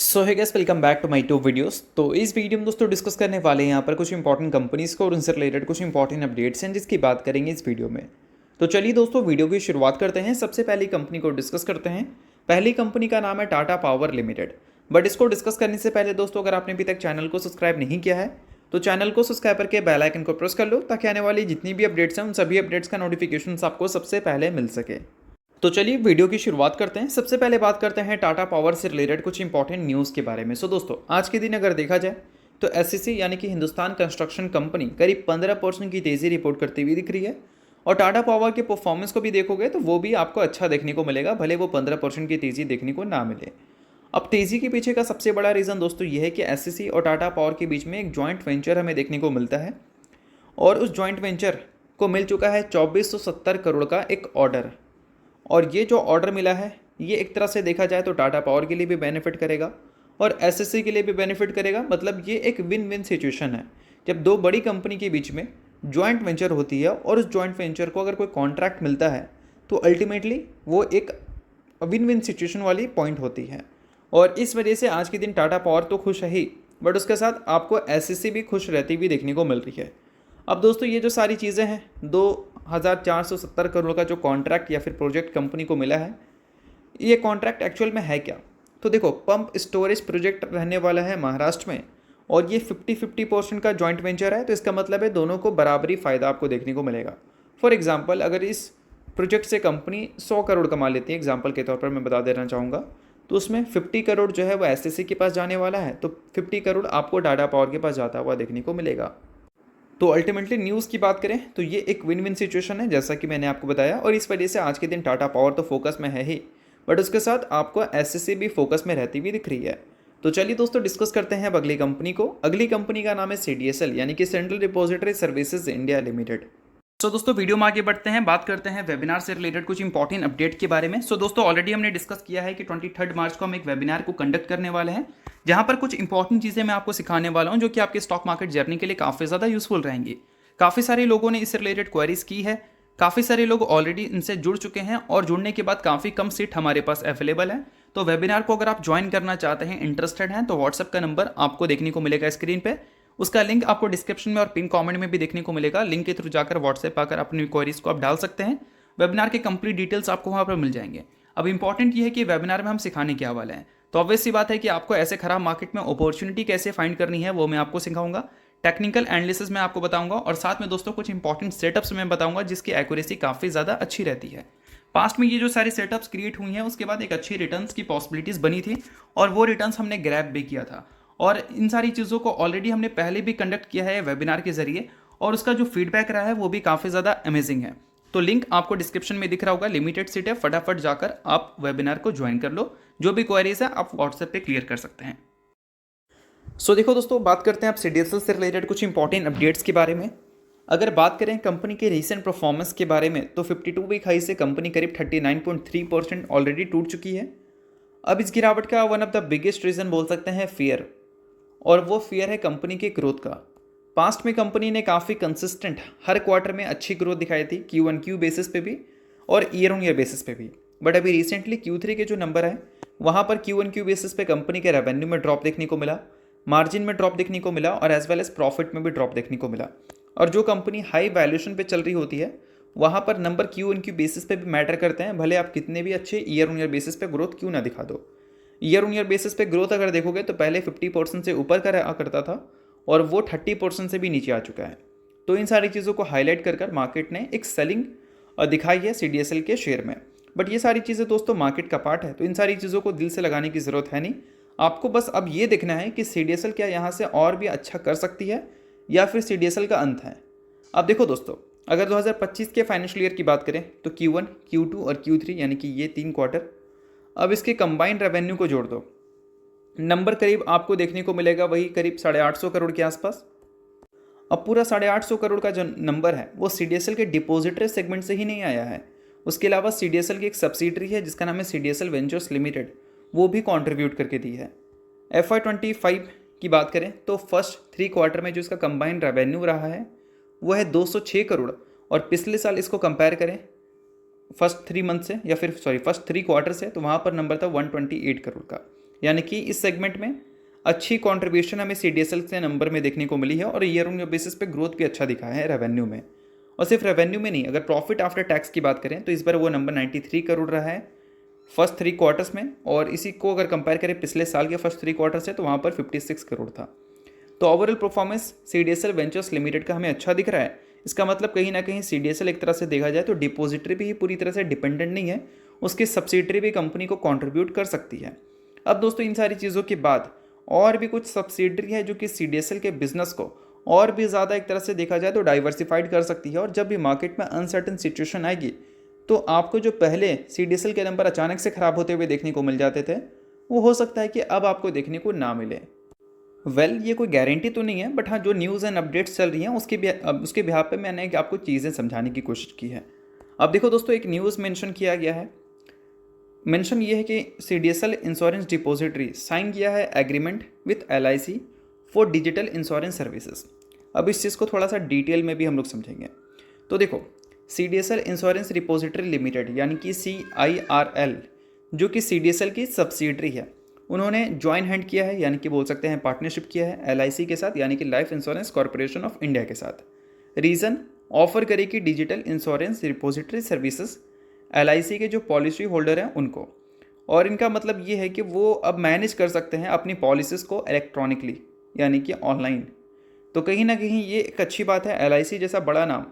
So hi guys, welcome back to my to videos. तो इस video में दोस्तों डिस्कस करने वाले हैं यहाँ पर कुछ इंपॉर्टेंट कंपनीज को और उनसे रिलेटेड कुछ इंपॉर्टेंट अपडेट्स हैं जिसकी बात करेंगे इस वीडियो में। तो चलिए दोस्तों वीडियो की शुरुआत करते हैं। सबसे पहली कंपनी को डिस्कस करते हैं। पहली कंपनी का नाम है टाटा पावर लिमिटेड। बट इसको डिस्कस करने से पहले दोस्तों, अगर आपने अभी तक चैनल को सब्सक्राइब नहीं किया है तो चैनल को सब्सक्राइब करके बेल आइकन को प्रेस कर लो, ताकि आने वाली जितनी भी अपडेट्स हैं उन सभी अपडेट्स का नोटिफिकेशन आपको सबसे पहले मिल सके। तो चलिए वीडियो की शुरुआत करते हैं। सबसे पहले बात करते हैं टाटा पावर से रिलेटेड कुछ इंपॉर्टेंट न्यूज़ के बारे में। दोस्तों, आज के दिन अगर देखा जाए तो एससीसी यानी कि हिंदुस्तान कंस्ट्रक्शन कंपनी करीब 15% की तेज़ी रिपोर्ट करती हुई दिख रही है। और टाटा पावर के परफॉर्मेंस को भी देखोगे तो वो भी आपको अच्छा देखने को मिलेगा, भले वो 15% की तेज़ी देखने को ना मिले। अब तेज़ी के पीछे का सबसे बड़ा रीज़न दोस्तों ये है कि एससीसी और टाटा पावर के बीच में एक जॉइंट वेंचर हमें देखने को मिलता है। और उस जॉइंट वेंचर को मिल चुका है 2470 करोड़ का एक ऑर्डर। और ये जो ऑर्डर मिला है ये एक तरह से देखा जाए तो टाटा पावर के लिए भी बेनिफिट करेगा और एसएससी के लिए भी बेनिफिट करेगा। मतलब ये एक विन विन सिचुएशन है। जब दो बड़ी कंपनी के बीच में जॉइंट वेंचर होती है और उस जॉइंट वेंचर को अगर कोई कॉन्ट्रैक्ट मिलता है तो अल्टीमेटली वो एक विन विन सिचुएशन वाली पॉइंट होती है। और इस वजह से आज के दिन टाटा पावर तो खुश है ही, बट उसके साथ आपको एसएससी भी खुश रहती हुई देखने को मिल रही है। अब दोस्तों, ये जो सारी चीज़ें हैं, 2470 करोड़ का जो कॉन्ट्रैक्ट या फिर प्रोजेक्ट कंपनी को मिला है, ये कॉन्ट्रैक्ट एक्चुअल में है क्या? तो देखो, पंप स्टोरेज प्रोजेक्ट रहने वाला है महाराष्ट्र में और ये 50-50% का जॉइंट वेंचर है। तो इसका मतलब है दोनों को बराबरी फ़ायदा आपको देखने को मिलेगा। फॉर एग्जांपल, अगर इस प्रोजेक्ट से कंपनी 100 करोड़ कमा लेती है, एग्जांपल के तौर पर मैं बता देना चाहूँगा, तो उसमें 50 करोड़ जो है वो एसएससी के पास जाने वाला है, तो 50 करोड़ आपको टाटा पावर के पास जाता हुआ देखने को मिलेगा। तो अल्टीमेटली न्यूज़ की बात करें तो ये एक विन विन सिचुएशन है, जैसा कि मैंने आपको बताया। और इस वजह से आज के दिन टाटा पावर तो फोकस में है ही, बट उसके साथ आपको एसएससी भी फोकस में रहती हुई दिख रही है। तो चलिए दोस्तों डिस्कस करते हैं अब अगली कंपनी को। अगली कंपनी का नाम है सीडीएसएल यानी कि central depository services India limited. दोस्तों वीडियो में आगे बढ़ते हैं, बात करते हैं वेबिनार से रिलेटेड कुछ इंपॉर्टेंट अपडेट के बारे में। दोस्तों ऑलरेडी हमने डिस्कस किया है कि 23 मार्च को हम एक वेबिनार को कंडक्ट करने वाले हैं, जहां पर कुछ इंपॉर्टेंट चीज़ें मैं आपको सिखाने वाला हूं जो कि आपके स्टॉक मार्केट जर्नी के लिए काफ़ी ज़्यादा यूजफुल रहेंगी। काफ़ी सारे लोगों ने इससे रिलेटेड क्वेरीज की है, काफ़ी सारे लोग ऑलरेडी इनसे जुड़ चुके हैं और जुड़ने के बाद काफ़ी कम सीट हमारे पास अवेलेबल है। तो वेबिनार को अगर आप ज्वाइन करना चाहते हैं, इंटरेस्टेड हैं, तो व्हाट्सएप का नंबर आपको देखने को मिलेगा स्क्रीन पे। उसका लिंक आपको डिस्क्रिप्शन में और पिन कमेंट में भी देखने को मिलेगा। लिंक के थ्रू जाकर व्हाट्सएप आकर अपनी क्वेरीज को आप डाल सकते हैं। वेबिनार के कंप्लीट डिटेल्स आपको वहाँ पर मिल जाएंगे। अब इंपॉर्टेंट ये है कि वेबिनार में हम सिखाने क्या वाले हैं। तो ऑब्वियस सी बात है कि आपको ऐसे खराब मार्केट में अपॉर्चुनिटी कैसे फाइंड करनी है वो मैं आपको सिखाऊंगा। टेक्निकल एनालिसिस मैं आपको बताऊंगा और साथ में दोस्तों कुछ इंपॉर्टेंट सेटअप्स मैं बताऊंगा जिसकी एक्यूरेसी काफ़ी ज़्यादा अच्छी रहती है। पास्ट में ये जो सारी सेटअप्स क्रिएट हुई हैं उसके बाद एक अच्छी रिटर्न्स की पॉसिबिलिटीज़ बनी थी और वो रिटर्न्स हमने ग्रैब भी किया था। और इन सारी चीज़ों को ऑलरेडी हमने पहले भी कंडक्ट किया है वेबिनार के जरिए और उसका जो फीडबैक रहा है वो भी काफ़ी ज़्यादा अमेजिंग है। तो लिंक आपको डिस्क्रिप्शन में दिख रहा होगा, लिमिटेड सीट है, फटाफट जाकर आप वेबिनार को ज्वाइन कर लो। जो भी क्वेरीज है आप व्हाट्सएप पे क्लियर कर सकते हैं। देखो दोस्तों, बात करते हैं आप सीडीएसएल से रिलेटेड कुछ इंपॉर्टेंट अपडेट्स के बारे में। अगर बात करें कंपनी के रीसेंट परफॉर्मेंस के बारे में तो 52 वीक हाई से कंपनी करीब 39.3% ऑलरेडी टूट चुकी है। अब इस गिरावट का one of the biggest reason बोल सकते हैं फियर, और वो फियर है कंपनी की ग्रोथ का। पास्ट में कंपनी ने काफ़ी कंसिस्टेंट हर क्वार्टर में अच्छी ग्रोथ दिखाई थी, Q1Q बेसिस पे भी और ईयर ऑन ईयर बेसिस पे भी। बट अभी रिसेंटली Q3 के जो नंबर है वहाँ पर Q1Q बेसिस पे कंपनी के रेवेन्यू में ड्रॉप देखने को मिला, मार्जिन में ड्रॉप देखने को मिला और एज वेल एज प्रॉफिट में भी ड्रॉप देखने को मिला। और जो कंपनी हाई वैल्यूएशन पे चल रही होती है वहाँ पर नंबर Q1Q बेसिस पे भी मैटर करते हैं, भले आप कितने भी अच्छे ईयर ऑन ईयर बेसिस पे ग्रोथ क्यों ना दिखा दो। ईयर ऑन ईयर बेसिस पे ग्रोथ अगर देखोगे तो पहले 50% से ऊपर करा करता था और वो 30% से भी नीचे आ चुका है। तो इन सारी चीज़ों को हाईलाइट कर मार्केट ने एक सेलिंग दिखाई है सीडीएसएल के शेयर में। बट ये सारी चीज़ें दोस्तों मार्केट का पार्ट है, तो इन सारी चीज़ों को दिल से लगाने की ज़रूरत है नहीं। आपको बस अब ये देखना है कि सीडीएसएल क्या यहाँ से और भी अच्छा कर सकती है या फिर सीडीएसएल का अंत है। अब देखो दोस्तों, अगर 2025 के फाइनेंशियल ईयर की बात करें तो Q1, Q2 और Q3 यानी कि ये 3 क्वार्टर, अब इसके कंबाइंड रेवेन्यू को जोड़ दो, नंबर करीब आपको देखने को मिलेगा वही करीब 850 करोड़ के आसपास। अब पूरा 850 करोड़ का जो नंबर है वो सीडीएसएल के डिपॉजिटरी सेगमेंट से ही नहीं आया है। उसके अलावा सीडीएसएल की एक सब्सिडरी है जिसका नाम है सीडीएसएल वेंचर्स लिमिटेड, वो भी कंट्रीब्यूट करके दी है। FY25 की बात करें तो फर्स्ट 3 क्वार्टर में जो इसका कंबाइंड रेवेन्यू रहा है वो है 206 करोड़ और पिछले साल इसको कंपेयर करें फर्स्ट 3 मंथ से या फिर फर्स्ट 3 क्वार्टर से तो वहाँ पर नंबर था 128 करोड़ का। यानी कि इस सेगमेंट में अच्छी कंट्रीब्यूशन हमें CDSL से नंबर में देखने को मिली है और ईयर ऑन ईयर बेसिस पे ग्रोथ भी अच्छा दिखा है रेवेन्यू में। और सिर्फ रेवेन्यू में नहीं, अगर प्रॉफिट आफ्टर टैक्स की बात करें तो इस बार वो नंबर 93 करोड़ रहा है फर्स्ट 3 क्वार्टर्स में, और इसी को अगर कंपेयर करें पिछले साल के फर्स्ट 3 क्वार्टर से तो वहाँ पर 56 करोड़ था। तो overall performance CDSL ventures limited का हमें अच्छा दिख रहा है। इसका मतलब कहीं ना कहीं CDSL एक तरह से देखा जाए तो डिपॉजिटरी भी ही पूरी तरह से डिपेंडेंट नहीं है, उसकी सब्सिडरी भी कंपनी को कंट्रीब्यूट कर सकती है। अब दोस्तों इन सारी चीज़ों के बाद और भी कुछ सब्सिडरी है जो कि CDSL के बिजनेस को और भी ज़्यादा एक तरह से देखा जाए तो डाइवर्सिफाइड कर सकती है। और जब भी मार्केट में अनसर्टन सिचुएशन आएगी तो आपको जो पहले CDSL के नंबर अचानक से ख़राब होते हुए देखने को मिल जाते थे, वो हो सकता है कि अब आपको देखने को ना मिले। ये कोई गारंटी तो नहीं है, बट हाँ जो न्यूज़ एंड अपडेट्स चल रही हैं उसके बिहाफ पे मैंने आपको चीज़ें समझाने की कोशिश की है। अब देखो दोस्तों, एक न्यूज़ मेंशन किया गया है। मेंशन ये है कि CDSL इंश्योरेंस डिपॉजिटरी साइन किया है agreement with LIC for digital insurance services. अब इस चीज़ को थोड़ा सा डिटेल में भी हम लोग समझेंगे। तो देखो, CDSL इंश्योरेंस डिपॉजिटरी लिमिटेड यानी कि CIRL, जो कि CDSL की सब्सिडरी है, उन्होंने ज्वाइन हैंड किया है, यानी कि बोल सकते हैं पार्टनरशिप किया है LIC के साथ, यानी कि life insurance corporation of India के साथ। रीज़न, ऑफर करेगी digital insurance repository services LIC के जो पॉलिसी होल्डर हैं उनको। और इनका मतलब ये है कि वो अब मैनेज कर सकते हैं अपनी पॉलिसीज़ को इलेक्ट्रॉनिकली, यानी कि ऑनलाइन। तो कहीं ना कहीं ये एक अच्छी बात है। LIC जैसा बड़ा नाम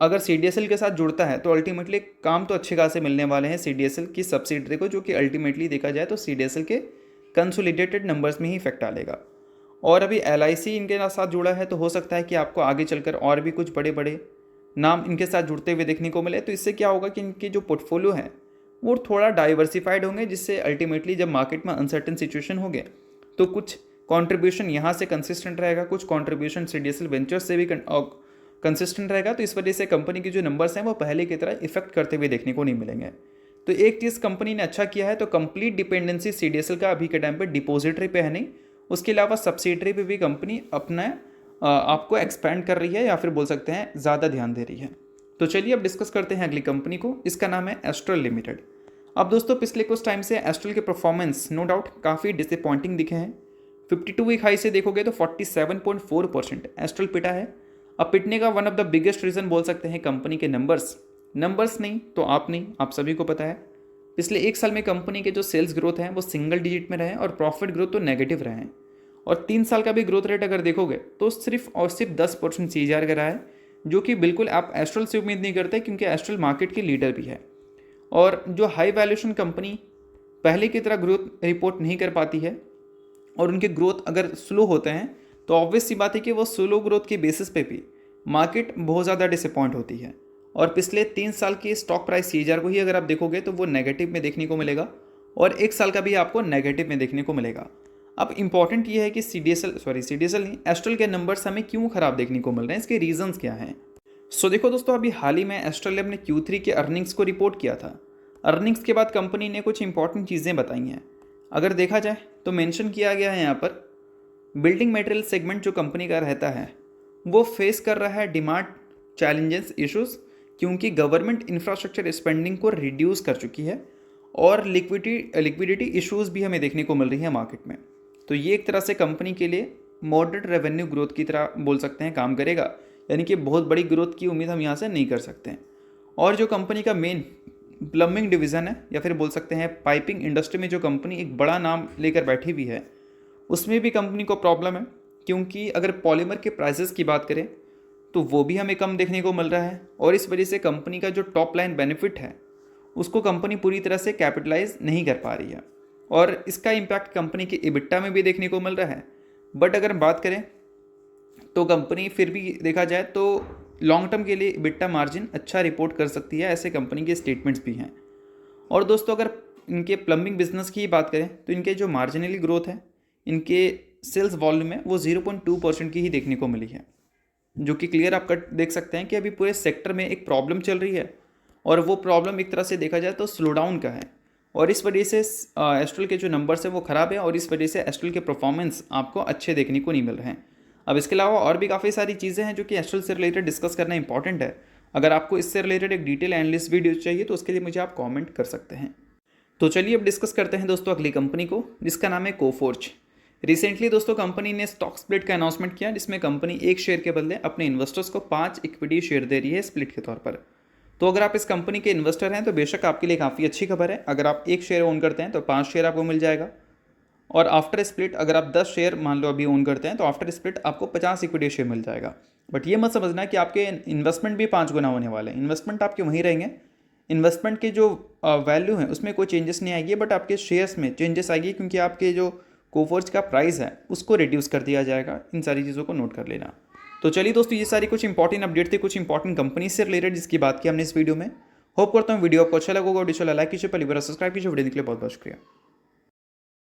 अगर CDSL के साथ जुड़ता है तो अल्टीमेटली काम तो अच्छे खासे मिलने वाले हैं CDSL की सब्सिडरी को, जो कि अल्टीमेटली देखा जाए तो CDSL के कंसोलिडेटेड नंबर्स में ही इफेक्ट डालेगा। और अभी LIC इनके साथ जुड़ा है तो हो सकता है कि आपको आगे चलकर और भी कुछ बड़े बड़े नाम इनके साथ जुड़ते हुए देखने को मिले। तो इससे क्या होगा कि इनके जो पोर्टफोलियो हैं वो थोड़ा डाइवर्सिफाइड होंगे, जिससे अल्टीमेटली जब मार्केट में अनसर्टन सिचुएशन होंगे तो कुछ कंट्रीब्यूशन यहाँ से कंसिस्टेंट रहेगा, कुछ कंट्रीब्यूशन CDSL वेंचर्स से भी कंसिस्टेंट रहेगा। तो इस वजह से कंपनी के जो नंबर्स हैं वो पहले की तरह इफेक्ट करते हुए देखने को नहीं मिलेंगे। तो एक चीज़ कंपनी ने अच्छा किया है, तो कंप्लीट डिपेंडेंसी CDSL का अभी के टाइम पे डिपॉजिटरी पे है नहीं, उसके अलावा सब्सिडरी पे भी कंपनी अपना आपको एक्सपेंड कर रही है, या फिर बोल सकते हैं ज़्यादा ध्यान दे रही है। तो चलिए अब डिस्कस करते हैं अगली कंपनी को। इसका नाम है एस्ट्रल लिमिटेड। अब दोस्तों पिछले कुछ टाइम से एस्ट्रल के परफॉर्मेंस नो डाउट काफ़ी डिसअपॉइंटिंग दिखे हैं। 52 वीक हाई से देखोगे तो 47.4% एस्ट्रल पिटा है। अब पिटने का one of the biggest reason बोल सकते हैं कंपनी के नंबर्स नहीं तो आप नहीं, आप सभी को पता है पिछले एक साल में कंपनी के जो सेल्स ग्रोथ हैं वो सिंगल डिजिट में रहे और प्रॉफिट ग्रोथ तो नेगेटिव रहे हैं। और 3 साल का भी ग्रोथ रेट अगर देखोगे तो सिर्फ और सिर्फ 10% CAGR का रहा है, जो कि बिल्कुल आप एस्ट्रल से उम्मीद नहीं करते, क्योंकि एस्ट्रल मार्केट की लीडर भी है। और जो हाई वैल्यूएशन कंपनी पहले की तरह ग्रोथ रिपोर्ट नहीं कर पाती है और उनके ग्रोथ अगर स्लो होते हैं तो ऑब्वियस सी बात है कि वो स्लो ग्रोथ के बेसिस पे भी मार्केट बहुत ज़्यादा डिसअपॉइंट होती है। और पिछले 3 साल की स्टॉक प्राइस CAGR को ही अगर आप देखोगे तो वो नेगेटिव में देखने को मिलेगा, और 1 साल का भी आपको नेगेटिव में देखने को मिलेगा। अब इंपॉर्टेंट ये है कि CDSL नहीं, एस्ट्रल के नंबर्स हमें क्यों खराब देखने को मिल रहे हैं, इसके रीजंस क्या हैं। देखो दोस्तों, अभी हाल ही में एस्ट्रल ने अपने Q3 के अर्निंग्स को रिपोर्ट किया था। अर्निंग्स के बाद कंपनी ने कुछ इंपॉर्टेंट चीज़ें बताई हैं। अगर देखा जाए तो मेंशन किया गया है यहाँ पर, बिल्डिंग मटेरियल सेगमेंट जो कंपनी का रहता है वो फेस कर रहा है डिमांड चैलेंजेस इश्यूज, क्योंकि गवर्नमेंट इंफ्रास्ट्रक्चर स्पेंडिंग को रिड्यूस कर चुकी है और लिक्विडिटी इश्यूज भी हमें देखने को मिल रही है मार्केट में। तो ये एक तरह से कंपनी के लिए मॉडरेट रेवेन्यू ग्रोथ की तरह बोल सकते हैं काम करेगा, यानी कि बहुत बड़ी ग्रोथ की उम्मीद हम यहाँ से नहीं कर सकते हैं। और जो कंपनी का मेन प्लम्बिंग डिवीज़न है, या फिर बोल सकते हैं पाइपिंग इंडस्ट्री में जो कंपनी एक बड़ा नाम लेकर बैठी हुई है, उसमें भी कंपनी को प्रॉब्लम है, क्योंकि अगर पॉलीमर के प्राइसेस की बात करें तो वो भी हमें कम देखने को मिल रहा है। और इस वजह से कंपनी का जो टॉप लाइन बेनिफिट है उसको कंपनी पूरी तरह से कैपिटलाइज नहीं कर पा रही है, और इसका इम्पैक्ट कंपनी के EBITDA में भी देखने को मिल रहा है। बट अगर बात करें तो कंपनी फिर भी देखा जाए तो लॉन्ग टर्म के लिए EBITDA मार्जिन अच्छा रिपोर्ट कर सकती है, ऐसे कंपनी के स्टेटमेंट्स भी हैं। और दोस्तों अगर इनके प्लम्बिंग बिजनेस की बात करें तो इनके जो मार्जिनली ग्रोथ है इनके सेल्स वॉल्यूम में वो 0.2% की ही देखने को मिली है, जो कि क्लियर आप देख सकते हैं कि अभी पूरे सेक्टर में एक प्रॉब्लम चल रही है, और वो प्रॉब्लम एक तरह से देखा जाए तो स्लो डाउन का है। और इस वजह से एस्ट्रल के जो नंबर्स है वो ख़राब है, और इस वजह से एस्ट्रल के परफॉर्मेंस आपको अच्छे देखने को नहीं मिल रहे हैं। अब इसके अलावा और भी काफ़ी सारी चीज़ें हैं जो कि एस्ट्रल से रिलेटेड डिस्कस करना इंपॉर्टेंट है। अगर आपको इससे रिलेटेड एक डिटेल एनालिस्ट वीडियो चाहिए तो उसके लिए मुझे आप कमेंट कर सकते हैं। तो चलिए अब डिस्कस करते हैं दोस्तों अगली कंपनी को, जिसका नाम है कोफोर्ज। रिसेंटली दोस्तों कंपनी ने स्टॉक स्प्लिट का अनाउंसमेंट किया, जिसमें कंपनी एक शेयर के बदले अपने इन्वेस्टर्स को 5 इक्विटी शेयर दे रही है स्प्लिट के तौर पर। तो अगर आप इस कंपनी के इन्वेस्टर हैं तो बेशक आपके लिए काफ़ी अच्छी खबर है। अगर आप एक शेयर ओन करते हैं तो 5 शेयर आपको मिल जाएगा, और आफ्टर स्प्लिट अगर आप 10 शेयर मान लो अभी ओन करते हैं तो आफ्टर स्प्लिट आपको 50 इक्विटी शेयर मिल जाएगा। बट ये मत समझना कि आपके इन्वेस्टमेंट भी 5 गुना होने वाले हैं। इन्वेस्टमेंट आपके वहीं रहेंगे, इन्वेस्टमेंट के जो वैल्यू है उसमें कोई चेंजेस नहीं आएगी, बट आपके शेयर्स में चेंजेस आएगी, क्योंकि आपके जो कोफोर्ज का प्राइस है उसको रिड्यूस कर दिया जाएगा। इन सारी चीज़ों को नोट कर लेना। तो चलिए दोस्तों, ये सारी कुछ इंपॉर्टेंट अपडेट थे कुछ इंपॉर्टेंट कंपनी से रिलेटेड, जिसकी बात की हमने इस वीडियो में। होप करता हूँ वीडियो आपको अच्छा लगा होगा। वीडियो लाइक कीजिए, पहली बार सब्सक्राइब कीजिए। वीडियो के लिए बहुत बहुत शुक्रिया।